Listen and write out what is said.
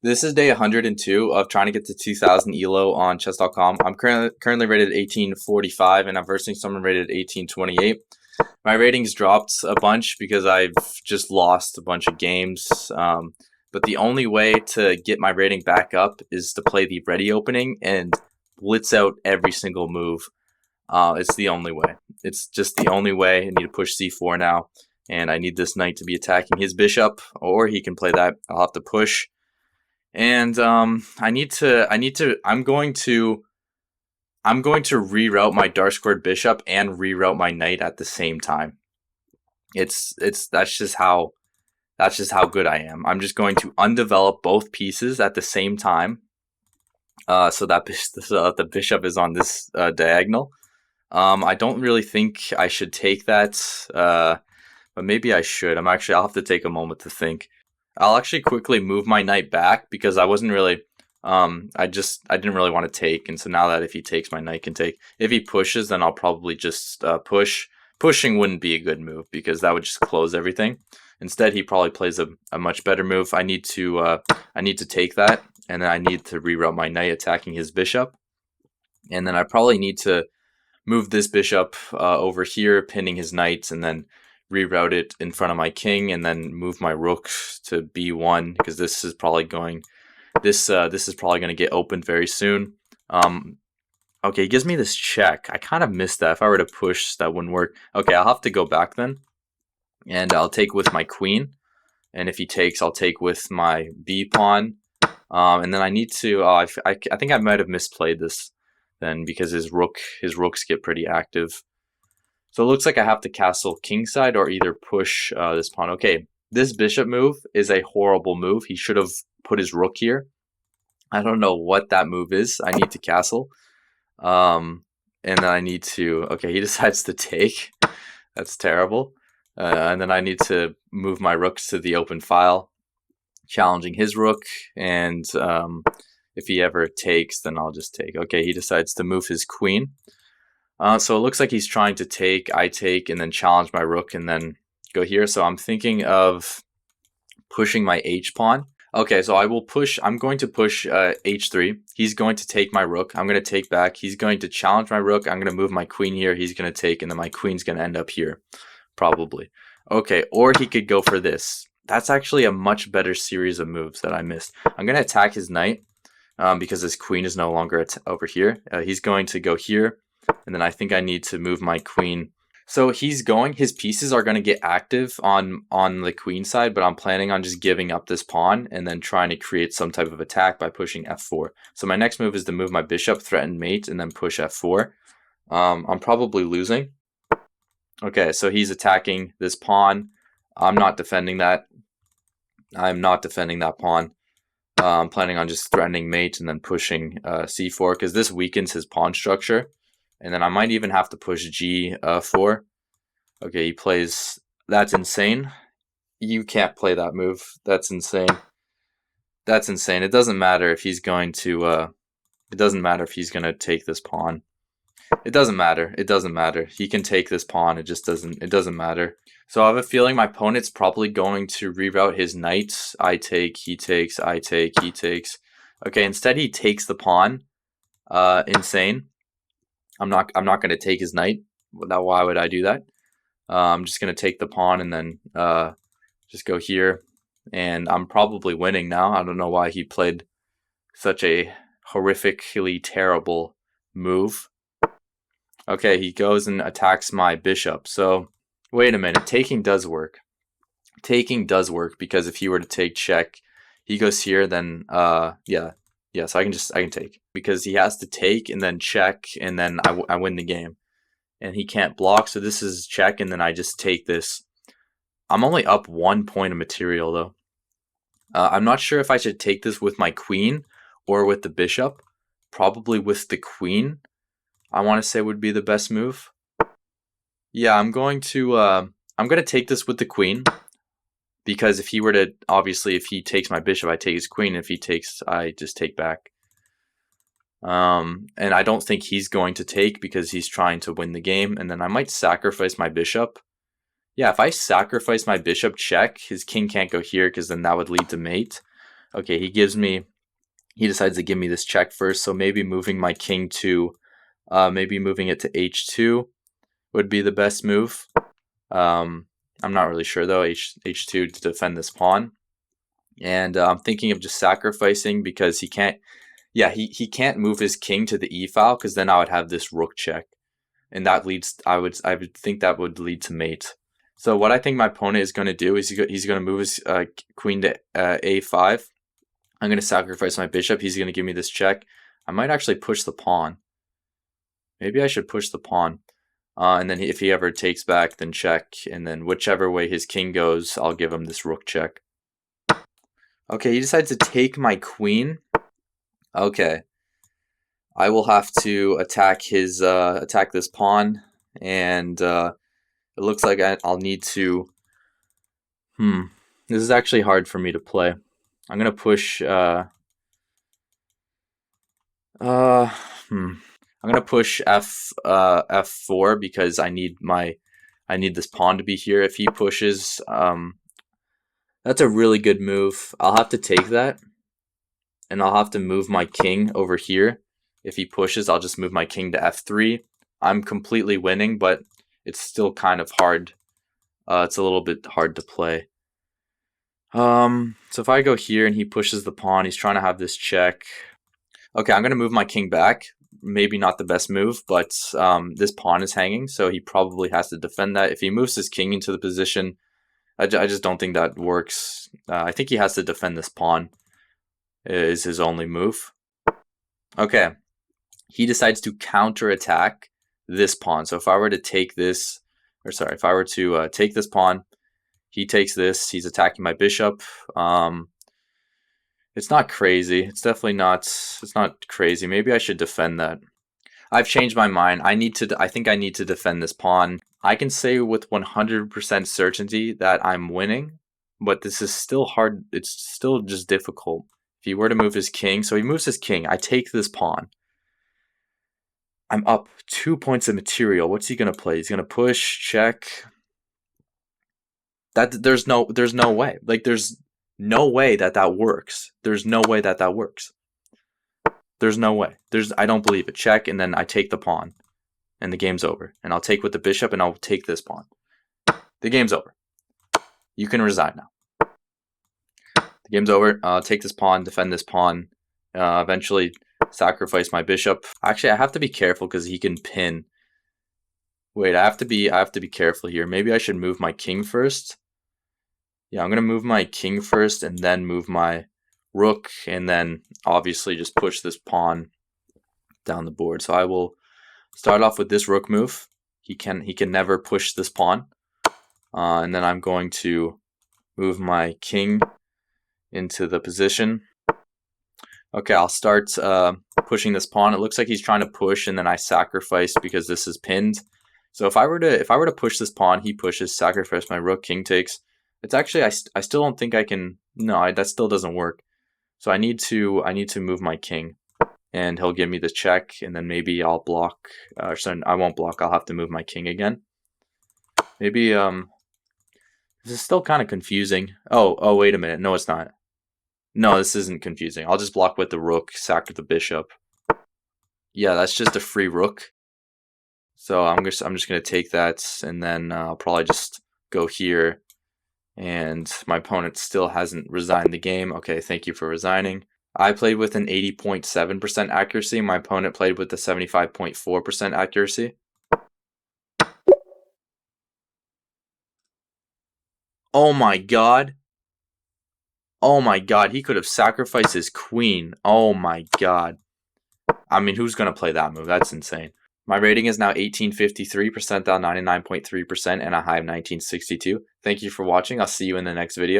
This is day 102 of trying to get to 2000 ELO on chess.com. I'm currently rated 1845 and I'm versing someone rated 1828. My ratings dropped a bunch because I've just lost a bunch of games. But the only way to get my rating back up is to play the Réti opening and blitz out every single move. It's the only way. It's just the only way. I need to push c4 now, and I need this knight to be attacking his bishop, or he can play that. I'll have to push. And I'm going to reroute my dark squared bishop and reroute my knight at the same time. That's just how good I am. I'm just going to undevelop both pieces at the same time, so that the bishop is on this diagonal. I don't really think I should take that, but maybe I should. I'll have to take a moment to think. I'll actually quickly move my knight back because I wasn't really, I didn't really want to take. And so now that if he takes, my knight can take. If he pushes, then I'll probably just push. Pushing wouldn't be a good move because that would just close everything. Instead, he probably plays a much better move. I need to take that, and then I need to reroute my knight attacking his bishop. And then I probably need to move this bishop over here, pinning his knight, and then reroute it in front of my king, and then move my rook to b1 because this is probably going to get opened very soon. Okay, he gives me this check. I kind of missed that. If I were to push, that wouldn't work. Okay, I'll have to go back then, and I'll take with my queen. And if he takes, I'll take with my b pawn. And then I need to. I think I might have misplayed this then because his rooks get pretty active. So it looks like I have to castle kingside or either push this pawn. Okay, this bishop move is a horrible move. He should have put his rook here. I don't know what that move is. I need to castle. And then I need to... Okay, he decides to take. That's terrible. And then I need to move my rooks to the open file, challenging his rook. And if he ever takes, then I'll just take. Okay, he decides to move his queen. So it looks like he's trying to take, I take, and then challenge my rook and then go here. So I'm thinking of pushing my h-pawn. Okay, so I'm going to push h3. He's going to take my rook. I'm going to take back. He's going to challenge my rook. I'm going to move my queen here. He's going to take, and then my queen's going to end up here, probably. Okay, or he could go for this. That's actually a much better series of moves that I missed. I'm going to attack his knight because his queen is no longer over here. He's going to go here. And then I think I need to move my queen. So his pieces are going to get active on the queen side, but I'm planning on just giving up this pawn and then trying to create some type of attack by pushing f4. So my next move is to move my bishop, threaten mate, and then push f4. I'm probably losing. Okay, so he's attacking this pawn. I'm not defending that. I'm not defending that pawn. I'm planning on just threatening mate and then pushing c4 because this weakens his pawn structure. And then I might even have to push g4. Okay, he plays... That's insane. You can't play that move. That's insane. That's insane. It doesn't matter if he's going to... it doesn't matter if he's going to take this pawn. It doesn't matter. It doesn't matter. He can take this pawn. It just doesn't... It doesn't matter. So I have a feeling my opponent's probably going to reroute his knight. I take, he takes, I take, he takes. Okay, instead he takes the pawn. Insane. I'm not going to take his knight. Why would I do that? I'm just going to take the pawn and then just go here. And I'm probably winning now. I don't know why he played such a horrifically terrible move. Okay, he goes and attacks my bishop. So, wait a minute. Taking does work. Taking does work because if he were to take check, he goes here, then, yeah. Yeah, so I can take. Because he has to take and then check, and then I win the game. And he can't block, so this is check, and then I just take this. I'm only up 1 point of material, though. I'm not sure if I should take this with my queen or with the bishop. Probably with the queen, I want to say would be the best move. Yeah, I'm going to take this with the queen. Because if he were to, obviously, if he takes my bishop, I take his queen. If he takes, I just take back. And I don't think he's going to take because he's trying to win the game. And then I might sacrifice my bishop. Yeah, if I sacrifice my bishop, check, his king can't go here because then that would lead to mate. Okay, he decides to give me this check first, so maybe moving my king to, maybe moving it to h2 would be the best move. I'm not really sure though, h2 to defend this pawn. And I'm thinking of just sacrificing because he can't, yeah, he can't move his king to the e file because then I would have this rook check. And that leads, I would think that would lead to mate. So what I think my opponent is going to do is he's going to move his queen to a5. I'm going to sacrifice my bishop. He's going to give me this check. I might actually push the pawn. Maybe I should push the pawn. And then if he ever takes back, then check. And then whichever way his king goes, I'll give him this rook check. Okay, he decides to take my queen. Okay. I will have to attack this pawn. And it looks like I'll need to... This is actually hard for me to play. I'm going to push... I'm going to push f4 because I need this pawn to be here. If he pushes, that's a really good move. I'll have to take that, and I'll have to move my king over here. If he pushes, I'll just move my king to f3. I'm completely winning, but it's still kind of hard. It's a little bit hard to play. So if I go here and he pushes the pawn, he's trying to have this check. Okay, I'm going to move my king back. Maybe not the best move, but this pawn is hanging, so he probably has to defend that. If he moves his king into the position, I just don't think that works. I think he has to defend this pawn is his only move. Okay, he decides to counterattack this pawn. So if I were to take this, if I were to take this pawn, he takes this. He's attacking my bishop. It's not crazy. It's definitely not. It's not crazy. Maybe I should defend that. I've changed my mind. I think I need to defend this pawn. I can say with 100% certainty that I'm winning, but this is still hard. It's still just difficult. If he were to move his king, so he moves his king. I take this pawn. I'm up 2 points of material. What's he gonna play? He's gonna push, check. There's no way. Like there's no way that works. There's no way that works. There's no way. I don't believe it. Check, and then I take the pawn, and the game's over. And I'll take with the bishop, and I'll take this pawn. The game's over. You can resign now. The game's over. I'll take this pawn, defend this pawn, eventually sacrifice my bishop. Actually, I have to be careful because he can pin. Wait, I have to be careful here. Maybe I should move my king first. Yeah, I'm gonna move my king first, and then move my rook, and then obviously just push this pawn down the board. So I will start off with this rook move. He can never push this pawn, and then I'm going to move my king into the position. Okay, I'll start pushing this pawn. It looks like he's trying to push, and then I sacrifice because this is pinned. So if I were to push this pawn, he pushes, sacrifice my rook, king takes. It's actually I still don't think I can. No, that still doesn't work. So I need to move my king, and he'll give me the check, and then maybe I'll block. Sorry, I won't block. I'll have to move my king again. Maybe this is still kind of confusing. Oh, wait a minute. No, it's not. No, this isn't confusing. I'll just block with the rook, sack the bishop. Yeah, that's just a free rook. So I'm just gonna take that, and then I'll probably just go here. And my opponent still hasn't resigned the game. Okay, thank you for resigning. I played with an 80.7% accuracy. My opponent played with a 75.4% accuracy. Oh my god. Oh my god, he could have sacrificed his queen. Oh my god. I mean, who's going to play that move? That's insane. My rating is now 1853, percentile 99.3%, and a high of 1962. Thank you for watching. I'll see you in the next video.